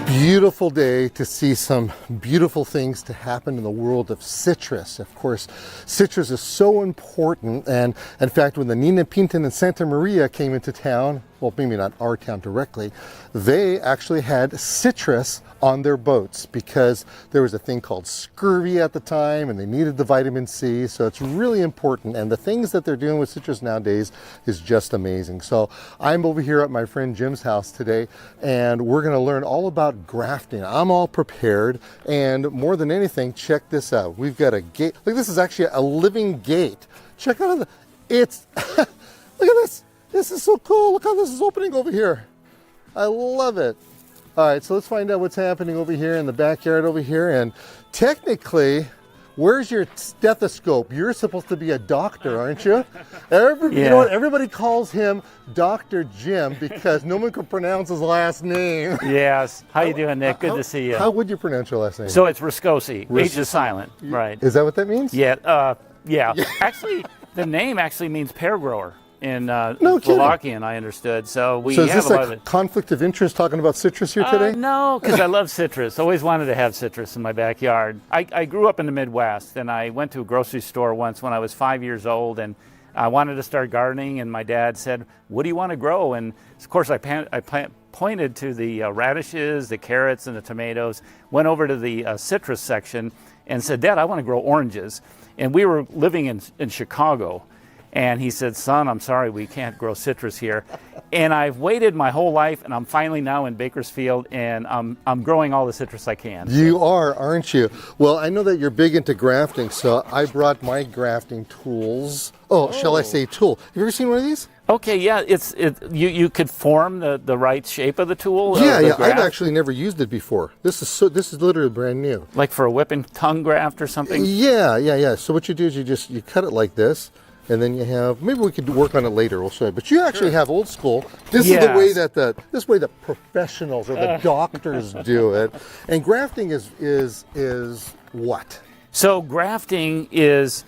Beautiful day to see some beautiful things to happen in the world of citrus. Of course, citrus is so important, and in fact, when the Nina Pinta and Santa Maria came into town, well, maybe not our town directly, they actually had citrus on their boats because there was a thing called scurvy at the time and they needed the vitamin C. So it's really important, and the things that they're doing with citrus nowadays is just amazing. So I'm over here at my friend Jim's house today, and we're going to learn all about grafting. I'm all prepared, and more than anything, check this out. We've got a gate. Look, this is actually a living gate. Check out it's look at this. This is so cool. Look how this is opening over here. I love it. All right, so let's find out what's happening over here in the backyard over here. And technically, where's your stethoscope? You're supposed to be a doctor, aren't you? You know what? Everybody calls him Dr. Jim because no one can pronounce his last name. Yes. How you doing, Nick? Good to see you. How would you pronounce your last name? So it's Riscosi. H is silent. Right. Is that what that means? Yeah. Yeah. Actually, the name actually means pear grower in Slovakian, I understood. So we have is this a lot of a conflict of interest talking about citrus here today? No, because I love citrus. Always wanted to have citrus in my backyard. I grew up in the Midwest, and I went to a grocery store once when I was 5 years old, and I wanted to start gardening, and my dad said, "What do you want to grow?" And of course, I pointed to the radishes, the carrots, and the tomatoes, went over to the citrus section, and said, "Dad, I want to grow oranges." And we were living in Chicago. And he said, "Son, I'm sorry, we can't grow citrus here." And I've waited my whole life, and I'm finally now in Bakersfield, and I'm growing all the citrus I can. You are, aren't you? Well, I know that you're big into grafting, so I brought my grafting tools. Oh, shall I say tool? Have you ever seen one of these? Okay, yeah, you could form the right shape of the tool. Yeah. I've actually never used it before. This is literally brand new. Like for a whipping tongue graft or something. Yeah. So what you do is you cut it like this. And then you have, maybe we could work on it later, we'll show you. But you actually have old school. This is the way that professionals or the doctors do it. And grafting is what? So grafting is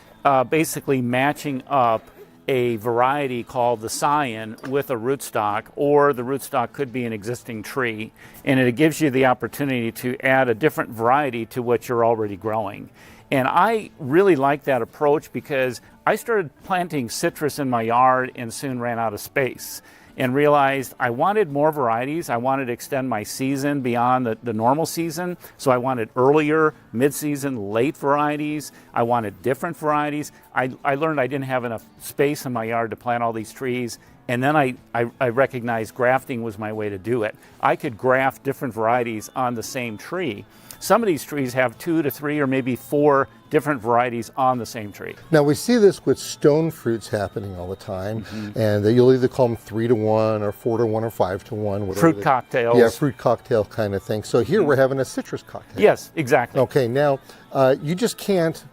basically matching up a variety called the Scion with a rootstock, or the rootstock could be an existing tree, and it gives you the opportunity to add a different variety to what you're already growing. And I really like that approach because I started planting citrus in my yard and soon ran out of space and realized I wanted more varieties. I wanted to extend my season beyond the normal season. So I wanted earlier, mid-season, late varieties. I wanted different varieties. I learned I didn't have enough space in my yard to plant all these trees. And then I recognized grafting was my way to do it. I could graft different varieties on the same tree. Some of these trees have 2 to 3 or maybe 4 different varieties on the same tree. Now we see this with stone fruits happening all the time, and you'll either call them 3 to 1 or 4 to 1 or 5 to 1. Fruit cocktails. Yeah, fruit cocktail kind of thing. So here we're having a citrus cocktail. Yes, exactly. Okay, now you just can't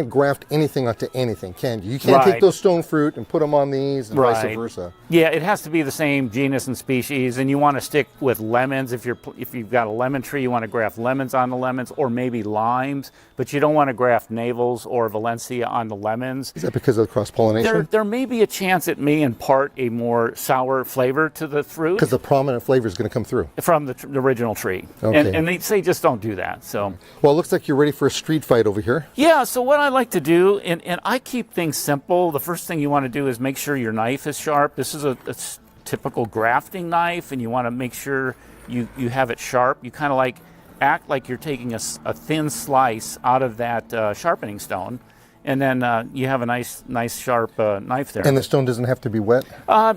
graft anything onto anything, can you? You can't take those stone fruit and put them on these and vice versa. Yeah, it has to be the same genus and species, and you want to stick with lemons. If you've got a lemon tree, you want to graft lemons on the lemons, or maybe limes, but you don't want to graft navels or Valencia on the lemons. Is that because of the cross-pollination? There may be a chance it may impart a more sour flavor to the fruit. Because the prominent flavor is going to come through. From the original tree. Okay. And they say just don't do that. So. Well, it looks like you're ready for a street fight over here. Yeah, so what I like to do, and I keep things simple. The first thing you want to do is make sure your knife is sharp. This is a typical grafting knife, and you want to make sure you have it sharp. You kind of act like you're taking a thin slice out of that sharpening stone, and then you have a nice sharp knife there. And the stone doesn't have to be wet?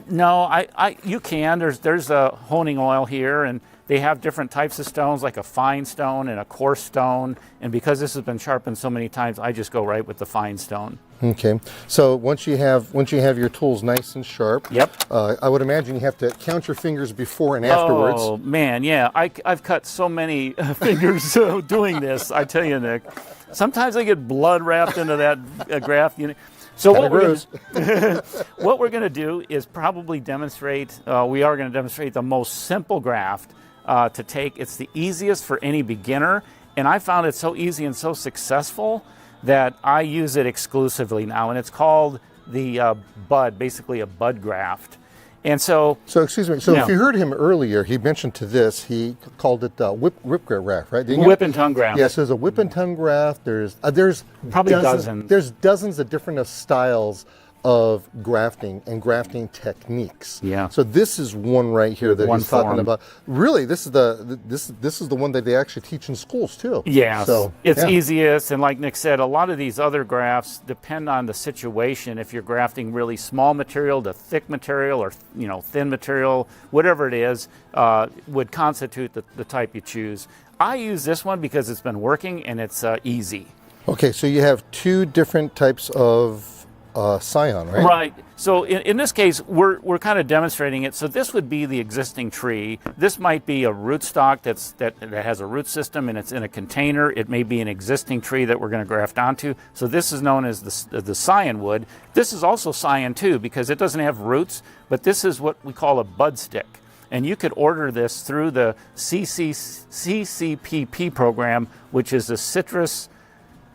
No, you can. There's a honing oil here, and they have different types of stones, like a fine stone and a coarse stone. And because this has been sharpened so many times, I just go right with the fine stone. Okay. So once you have your tools nice and sharp, I would imagine you have to count your fingers before and afterwards. Oh man, yeah. I've cut so many fingers doing this. I tell you, Nick. Sometimes I get blood wrapped into that graft. So what we're going to do is probably demonstrate. We are going to demonstrate the most simple graft to take. It's the easiest for any beginner, and I found it so easy and so successful that I use it exclusively now, and it's called the bud, basically a bud graft. And so, So excuse me. So Yeah. if you heard him earlier, he mentioned to this. He called it whip graft, right? Didn't you? whip and tongue graft. Yes, there's a whip and tongue graft. There's Probably dozens. There's dozens of different styles of grafting and grafting techniques. Yeah. So this is one right here that One he's talking form. about. Really, this is the one that they actually teach in schools too. Yes, So it's yeah. easiest, and like Nick said, a lot of these other grafts depend on the situation. If you're grafting really small material to thick material, or thin material, whatever it is, would constitute the type you choose. I use this one because it's been working and it's easy. Okay, so you have two different types of Scion, right? Right. So in this case, we're kind of demonstrating it. So this would be the existing tree. This might be a rootstock that has a root system and it's in a container. It may be an existing tree that we're going to graft onto. So this is known as the Scion wood. This is also Scion too because it doesn't have roots, but this is what we call a bud stick. And you could order this through the CCPP program, which is the Citrus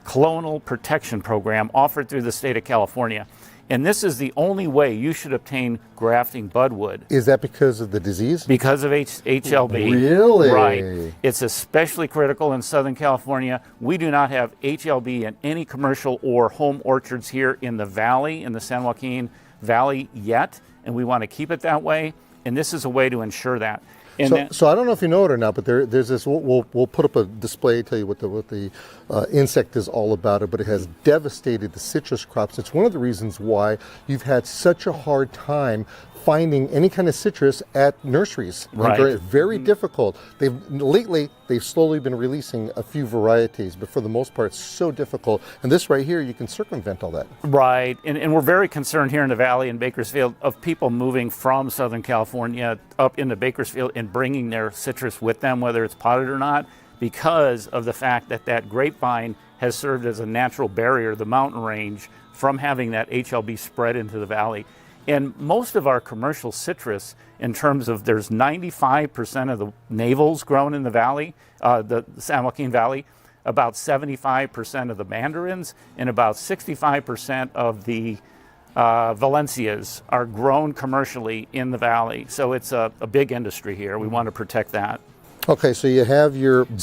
Clonal Protection Program offered through the state of California. And this is the only way you should obtain grafting budwood. Is that because of the disease? Because of HLB. Really? Right. It's especially critical in Southern California. We do not have HLB in any commercial or home orchards here in the valley, in the San Joaquin Valley yet, and we want to keep it that way. And this is a way to ensure that. And So I don't know if you know it or not, but there's this. We'll put up a display, tell you what the insect is all about. It, but it has devastated the citrus crops. It's one of the reasons why you've had such a hard time finding any kind of citrus at nurseries. Right. Very difficult. Lately they've slowly been releasing a few varieties, but for the most part, it's so difficult. And this right here, you can circumvent all that. Right, and we're very concerned here in the Valley in Bakersfield of people moving from Southern California up into Bakersfield and bringing their citrus with them, whether it's potted or not, because of the fact that grapevine has served as a natural barrier, the mountain range, from having that HLB spread into the valley. And most of our commercial citrus, in terms of there's 95% of the navels grown in the valley, the San Joaquin Valley, about 75% of the mandarins, and about 65% of the Valencias are grown commercially in the valley. So it's a big industry here. We want to protect that. Okay, so you have your bud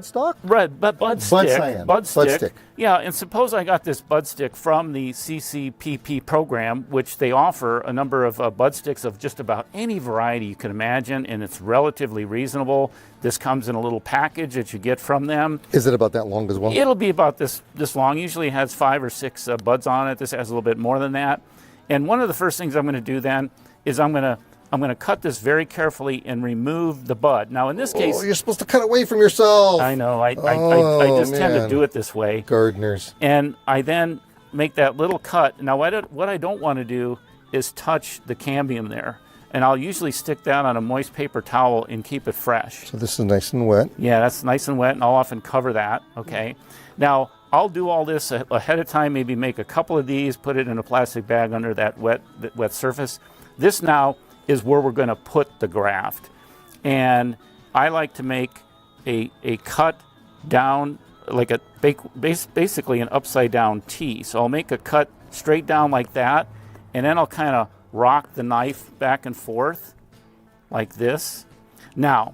stock? Right, but bud stick. Yeah, and suppose I got this bud stick from the CCPP program, which they offer a number of bud sticks of just about any variety you can imagine, and it's relatively reasonable. This comes in a little package that you get from them. Is it about that long as well? It'll be about this long. Usually it has 5 or 6 buds on it. This has a little bit more than that. And one of the first things I'm going to do then is I'm going to cut this very carefully and remove the bud. Now, in this case... Oh, you're supposed to cut away from yourself. I know. I just tend to do it this way. Gardeners. And I then make that little cut. Now, what I don't want to do is touch the cambium there. And I'll usually stick that on a moist paper towel and keep it fresh. So this is nice and wet. Yeah, that's nice and wet, and I'll often cover that, okay? Now, I'll do all this ahead of time, maybe make a couple of these, put it in a plastic bag under that wet surface. This now is where we're going to put the graft. And I like to make a cut down, like basically an upside down T. So I'll make a cut straight down like that, and then I'll kind of rock the knife back and forth like this. Now,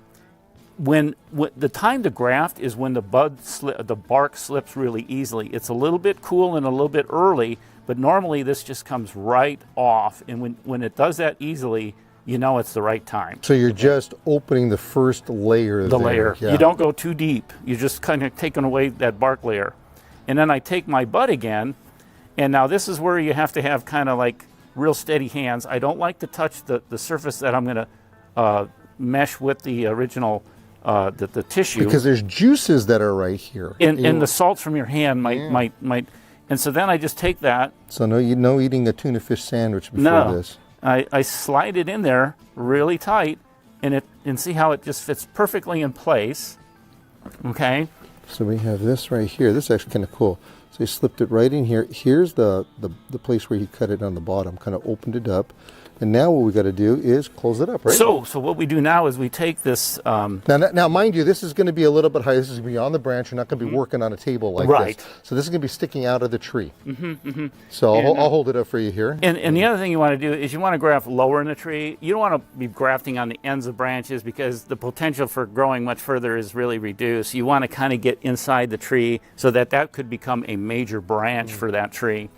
when the time to graft is when the bark slips really easily. It's a little bit cool and a little bit early, but normally this just comes right off. And when it does that easily, you know it's the right time. So you're just opening the first layer. The layer. Yeah. You don't go too deep. You're just kind of taking away that bark layer. And then I take my bud again, and now this is where you have to have kind of like real steady hands. I don't like to touch the surface that I'm going to mesh with the original the tissue, because there's juices that are right here, and the salts from your hand might. And so then I just take that. So no eating a tuna fish sandwich before this. I slide it in there really tight, and see how it just fits perfectly in place. Okay. So we have this right here. This is actually kind of cool. So he slipped it right in here. Here's the place where he cut it on the bottom, kind of opened it up. And now what we got to do is close it up, right? So what we do now is we take this. Now, mind you, this is going to be a little bit high. This is going to be on the branch. You're not going to be working on a table like this. So this is going to be sticking out of the tree. So I'll hold it up for you here. And the other thing you want to do is you want to graft lower in the tree. You don't want to be grafting on the ends of branches because the potential for growing much further is really reduced. You want to kind of get inside the tree so that could become a major branch for that tree.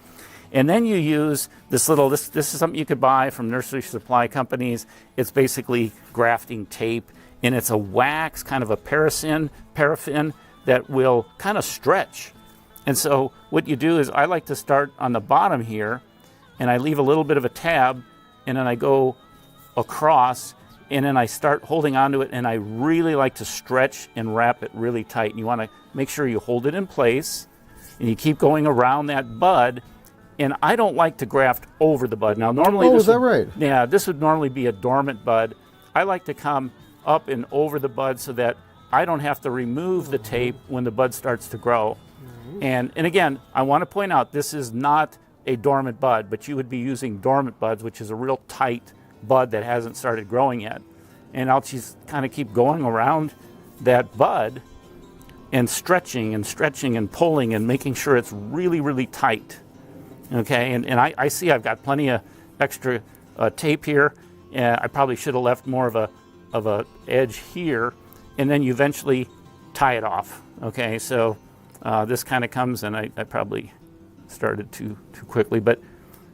And then you use this little, this is something you could buy from nursery supply companies. It's basically grafting tape, and it's a wax, kind of a paraffin that will kind of stretch. And so what you do is I like to start on the bottom here, and I leave a little bit of a tab, and then I go across, and then I start holding onto it, and I really like to stretch and wrap it really tight. And you want to make sure you hold it in place, and you keep going around that bud. And I don't like to graft over the bud. Now, normally, is that right? Yeah, this would normally be a dormant bud. I like to come up and over the bud so that I don't have to remove the tape when the bud starts to grow. And again, I want to point out this is not a dormant bud, but you would be using dormant buds, which is a real tight bud that hasn't started growing yet. And I'll just kind of keep going around that bud and stretching and pulling and making sure it's really, really tight. Okay, and I see I've got plenty of extra tape here. I probably should have left more of a edge here, and then you eventually tie it off. Okay, so this kind of comes, and I probably started too quickly, but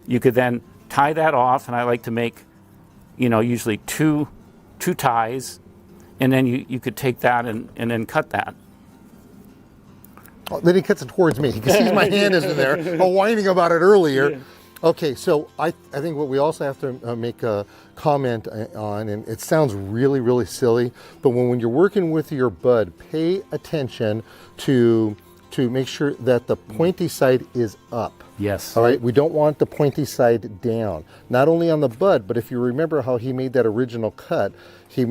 you could then tie that off, and I like to make, usually two ties, and then you could take that and then cut that. Oh, then he cuts it towards me. You can see my hand is in there, whining about it earlier. Yeah. Okay, so I think what we also have to make a comment on, and it sounds really, really silly, but when you're working with your bud, pay attention to make sure that the pointy side is up. Yes. All right, we don't want the pointy side down. Not only on the bud, but if you remember how he made that original cut, he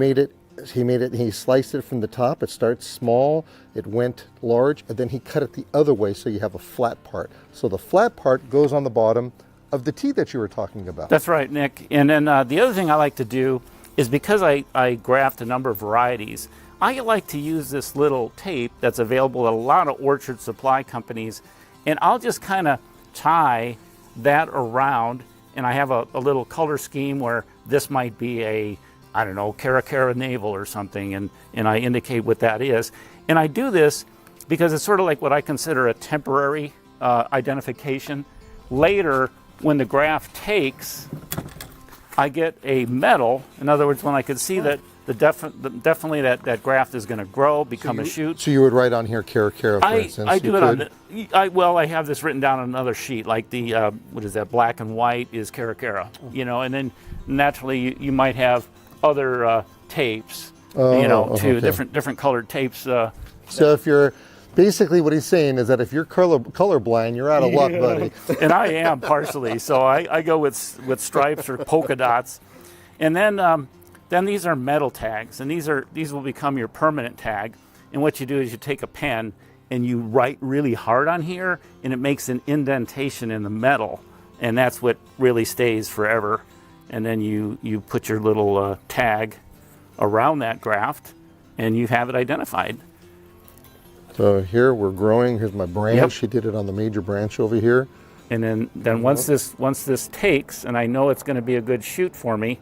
sliced it from the top. It starts small, it went large, and then he cut it the other way so you have a flat part. So the flat part goes on the bottom of the tea that you were talking about. That's right, Nick. And then the other thing I like to do is because I graft a number of varieties, I like to use this little tape that's available at a lot of orchard supply companies, and I'll just kind of tie that around, and I have a little color scheme where this might be a, I don't know, Caracara navel or something, and I indicate what that is. And I do this because it's sort of like what I consider a temporary identification. Later, when the graft takes, I get a medal. In other words, when I can see that definitely that graft is going to grow, become a shoot. So you would write on here Caracara, for instance? I do it on I have this written down on another sheet, like the, what is that, black and white is Caracara, and then naturally you might have other tapes, okay. different colored tapes. So if you're, basically what he's saying is that if you're colorblind, you're out of luck, buddy. And I am partially, so I go with stripes or polka dots. And then these are metal tags, and these will become your permanent tag. And what you do is you take a pen and you write really hard on here, and it makes an indentation in the metal, and that's what really stays forever. And then you put your little tag around that graft, and you have it identified. So here we're growing. Here's my branch. Yep. She did it on the major branch over here. And then once this takes, and I know it's going to be a good shoot for me,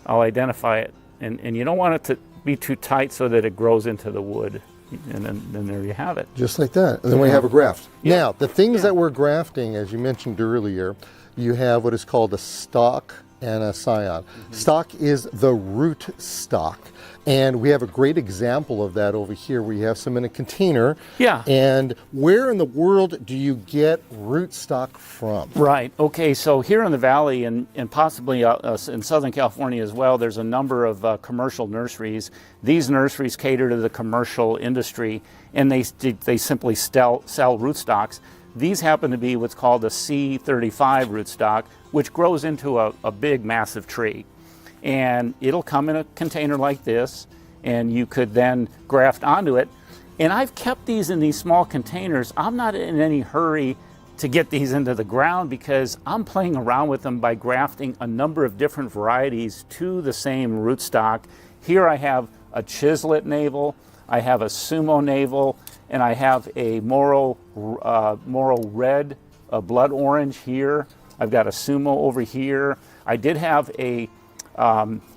I'll identify it. And you don't want it to be too tight so that it grows into the wood. And then there you have it. Just like that. And then we have a graft. Yeah. Now, the things that we're grafting, as you mentioned earlier, you have what is called a stock and a Scion. Stock is the root stock. And we have a great example of that over here. We have some in a container. Yeah. And where in the world do you get rootstock from? Right. Okay. So here in the valley and possibly in Southern California as well, there's a number of commercial nurseries. These nurseries cater to the commercial industry, and they simply sell rootstocks. These happen to be what's called a C35 rootstock, which grows into a big, massive tree. And it'll come in a container like this, and you could then graft onto it. And I've kept these in these small containers. I'm not in any hurry to get these into the ground because I'm playing around with them by grafting a number of different varieties to the same rootstock. Here I have a chislet navel, I have a sumo navel, and I have a Moro red, a blood orange here. I've got a sumo over here. I did have a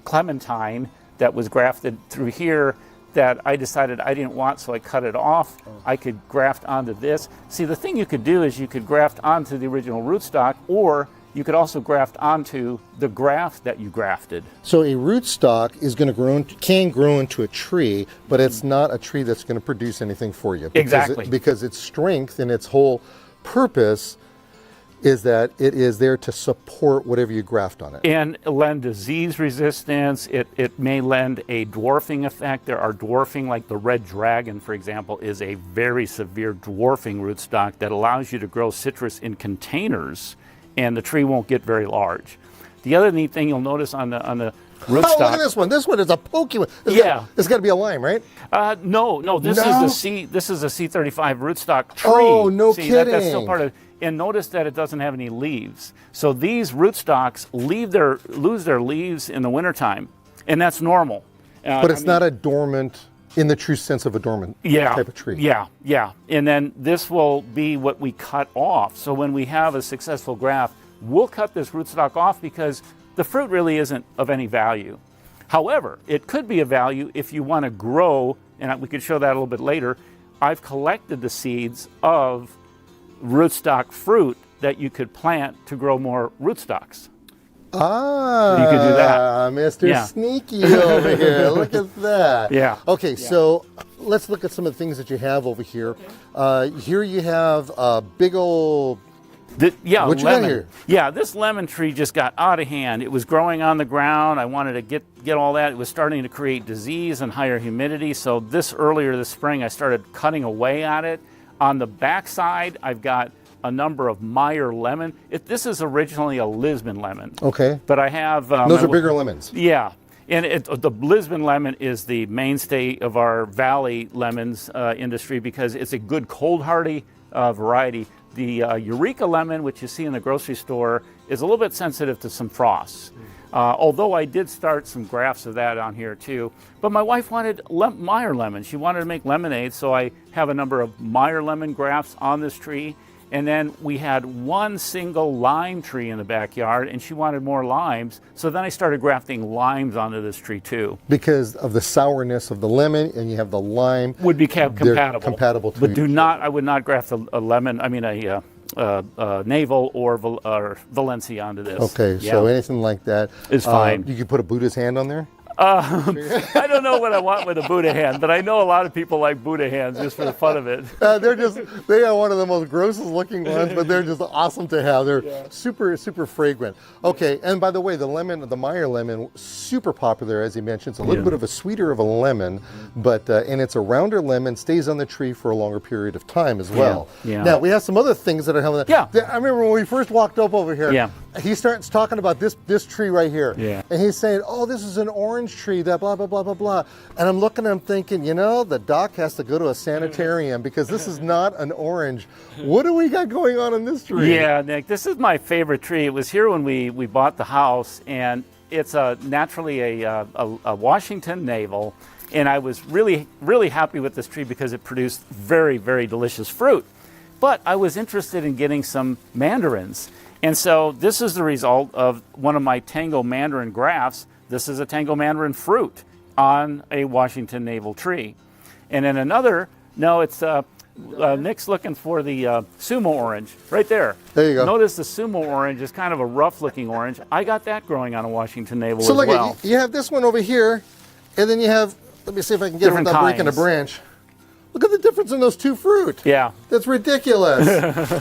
clementine that was grafted through here that I decided I didn't want, so I cut it off. I could graft onto this. See, the thing you could do is you could graft onto the original rootstock, or you could also graft onto the graft that you grafted. So a rootstock is going to can grow into a tree, but it's not a tree that's going to produce anything for you. Exactly. Because its strength and its whole purpose is that it is there to support whatever you graft on it. And lend disease resistance. It may lend a dwarfing effect. There are dwarfing, like the red dragon, for example, is a very severe dwarfing rootstock that allows you to grow citrus in containers, and the tree won't get very large. The other neat thing you'll notice on the rootstock. Oh, look at this one. This one is a pokey one. It's got to be a lime, right? No. This is a C35 rootstock tree. Oh, no kidding. That's still part of. And notice that it doesn't have any leaves. So these rootstocks lose their leaves in the wintertime, and that's normal. But it's not a dormant, in the true sense of a dormant type of tree. Yeah. And then this will be what we cut off. So when we have a successful graft, we'll cut this rootstock off because the fruit really isn't of any value. However, it could be of value if you want to grow, and we could show that a little bit later. I've collected the seeds of rootstock fruit that you could plant to grow more rootstocks. Ah, you could do that. Mr. Sneaky over here. Look at that. Yeah. Okay, so let's look at some of the things that you have over here. Here you have a big old... what you lemon. got here? Yeah, this lemon tree just got out of hand. It was growing on the ground. I wanted to get all that. It was starting to create disease and higher humidity. So earlier this spring, I started cutting away at it. On the back side, I've got a number of Meyer lemon. This is originally a Lisbon lemon. Okay. But I have... those are bigger lemons. Yeah. And the Lisbon lemon is the mainstay of our valley lemons industry because it's a good cold hardy variety. The Eureka lemon, which you see in the grocery store, is a little bit sensitive to some frosts. Although I did start some grafts of that on here too. But my wife wanted Meyer lemon. She wanted to make lemonade, so I have a number of Meyer lemon grafts on this tree. And then we had one single lime tree in the backyard, and she wanted more limes. So then I started grafting limes onto this tree too. Because of the sourness of the lemon, and you have the lime. Would be compatible. Compatible to But I would not graft a lemon, navel or Valencia onto this. Okay, so anything like that is fine. You could put a Buddha's hand on there? I don't know what I want with a Buddha hand, but I know a lot of people like Buddha hands just for the fun of it. They are one of the most grossest looking ones, but they're just awesome to have. They're super fragrant. Okay, and by the way, the Meyer lemon, super popular, as you mentioned. It's a little bit of a sweeter of a lemon, but and it's a rounder lemon, stays on the tree for a longer period of time as well. Yeah. Now, we have some other things that are helping. I remember when we first walked up over here, he starts talking about this tree right here. Yeah. And he's saying, oh, this is an orange tree, that blah, blah, blah, blah, blah. And I'm looking at him thinking, the doc has to go to a sanitarium because this is not an orange. What do we got going on in this tree? Yeah, Nick, this is my favorite tree. It was here when we bought the house, and it's naturally a Washington navel. And I was really, really happy with this tree because it produced very, very delicious fruit. But I was interested in getting some mandarins. And so this is the result of one of my Tango mandarin grafts. This is a Tango mandarin fruit on a Washington navel tree. And then it's Nick's looking for the sumo orange right there. There you go. Notice the sumo orange is kind of a rough looking orange. I got that growing on a Washington navel so as well. You have this one over here, and then you have, let me see if I can get it without breaking a branch. Look at the difference in those two fruit. Yeah. That's ridiculous.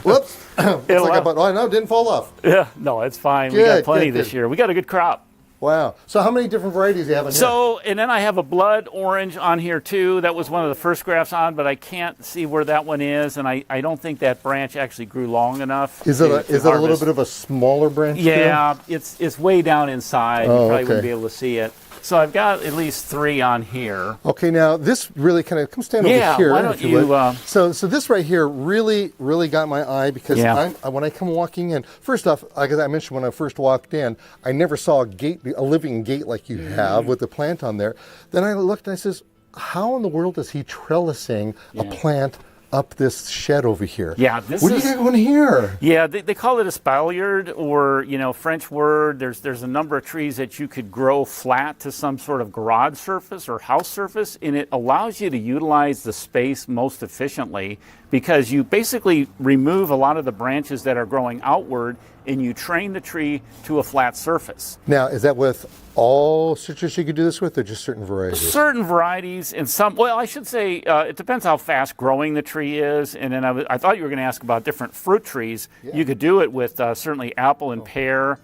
Whoops. It didn't fall off. Yeah, no, it's fine. We got plenty this year. We got a good crop. Wow. So how many different varieties do you have in here? And then I have a blood orange on here too. That was one of the first grafts on, but I can't see where that one is, and I don't think that branch actually grew long enough. Is it a little bit of a smaller branch? Yeah, it's way down inside. You probably wouldn't be able to see it. So I've got at least 3 on here. Okay, now this really kind of, come stand over Yeah, here. why don't if you would. you, so this right here really got my eye because Yeah. when I come walking in, first off, like I mentioned when I first walked in, I never saw a living gate like you have with the plant on there. Then I looked and I says, how in the world is he trellising a plant up this shed over here? Yeah, what do you got going here? Yeah, they call it Espalier, or French word. There's a number of trees that you could grow flat to some sort of garage surface or house surface, and it allows you to utilize the space most efficiently because you basically remove a lot of the branches that are growing outward and you train the tree to a flat surface. Now, is that with all citrus you could do this with, or just certain varieties? Certain varieties, and some, well, I should say it depends how fast growing the tree is. And then I thought you were going to ask about different fruit trees. Yeah. You could do it with certainly apple and pear.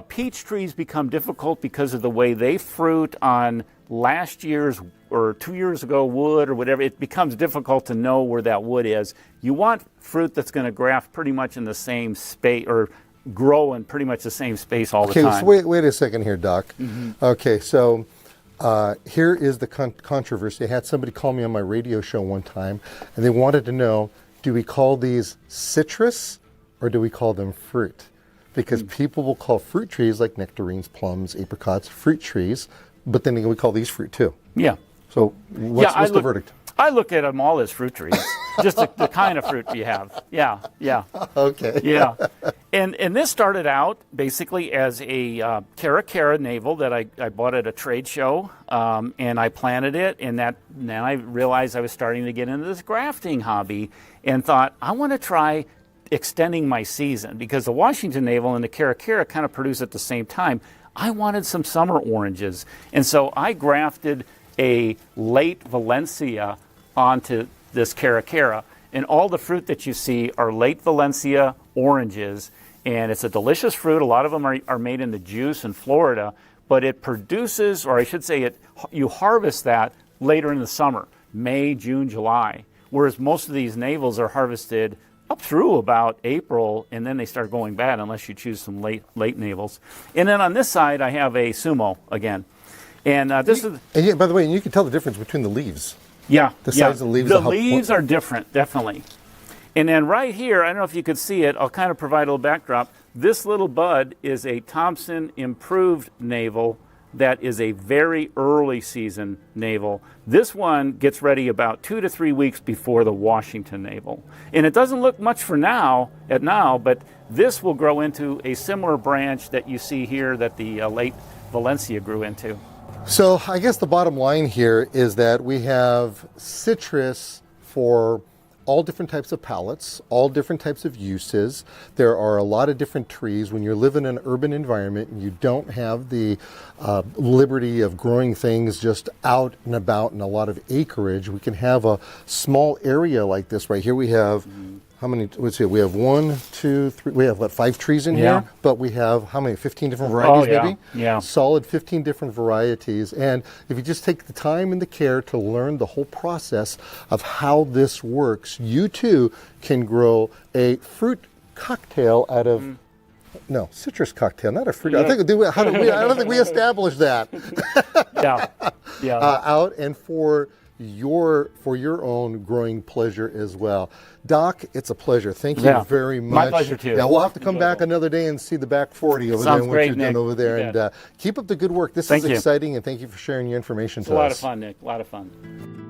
Peach trees become difficult because of the way they fruit on last year's or 2 years ago wood or whatever. It becomes difficult to know where that wood is. You want fruit that's going to graft pretty much in the same space or grow in pretty much the same space all the time. Okay, so wait a second here, Doc. Okay, so here is the controversy. I had somebody call me on my radio show one time, and they wanted to know, do we call these citrus or do we call them fruit? Because people will call fruit trees like nectarines, plums, apricots, fruit trees, but then we call these fruit too. Yeah. So what's the verdict? I look at them all as fruit trees, just the kind of fruit you have. Yeah. Okay. Yeah. And this started out basically as a Cara navel that I bought at a trade show, and I planted it, and then I realized I was starting to get into this grafting hobby and thought, I want to try extending my season because the Washington navel and the Cara kind of produce at the same time. I wanted some summer oranges, and so I grafted a late Valencia onto this Cara, and all the fruit that you see are late Valencia oranges, and it's a delicious fruit. A lot of them are made into juice in Florida, but it produces, or I should say you harvest that later in the summer, May, June, July, whereas most of these navels are harvested up through about April, and then they start going bad unless you choose some late navels. And then on this side, I have a Sumo again. And this is. And yeah, by the way, you can tell the difference between the leaves. Yeah. The size of the leaves. The leaves are different, definitely. And then right here, I don't know if you could see it, I'll kind of provide a little backdrop. This little bud is a Thompson improved navel that is a very early season navel. This one gets ready about 2 to 3 weeks before the Washington navel. And it doesn't look much for now, but this will grow into a similar branch that you see here that the late Valencia grew into. So I guess the bottom line here is that we have citrus for all different types of palates, all different types of uses. There are a lot of different trees. When you live in an urban environment and you don't have the liberty of growing things just out and about in a lot of acreage, we can have a small area like this right here. We have how many? Let's see. We have 1, 2, 3. We have 5 trees in here, but we have how many? 15 different varieties, maybe. Yeah. Solid 15 different varieties. And if you just take the time and the care to learn the whole process of how this works, you too can grow a fruit cocktail out of. No, citrus cocktail, not a fruit. I don't think we established that. Out and for your own growing pleasure as well. Doc, it's a pleasure. Thank you very much. My pleasure too. Yeah, we'll have to come back another day and see the back 40 over there and what you've done over there. And keep up the good work. This is exciting, and thank you for sharing your information to us. It's a lot of fun, Nick. A lot of fun.